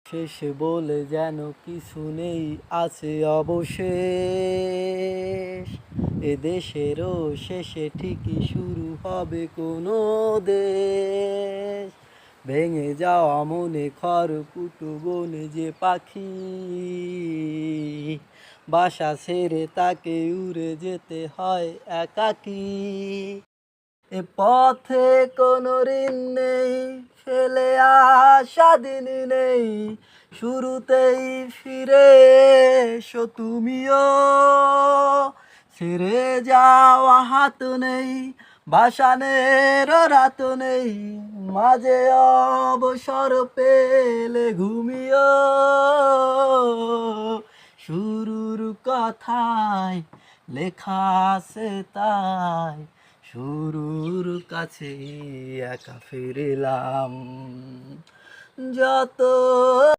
শেষে বলে যেন কিছু নেই, আছে অবশেষ। এদেশেরও শেষে ঠিকই শুরু হবে কোনো দেশ। ভেঙে যাওয়া মনে খড়কুটো বনে যে পাখি, বাসা ছেড়ে তাকে উড়ে যেতে হয় একাকী। এ পথে কোনো ঋণ নেই, ফেলে আসা দিন নেই, শুরুতেই ফিরে এসো তুমিও। ছেড়ে যাওয়া হাত নেই, ভাসানের রাত নেই, মাঝে অবসর পেলে ঘুমিও। শুরুর কথায় লেখা আছে তাই, শুরুর কাছে একা ফিরলাম। যত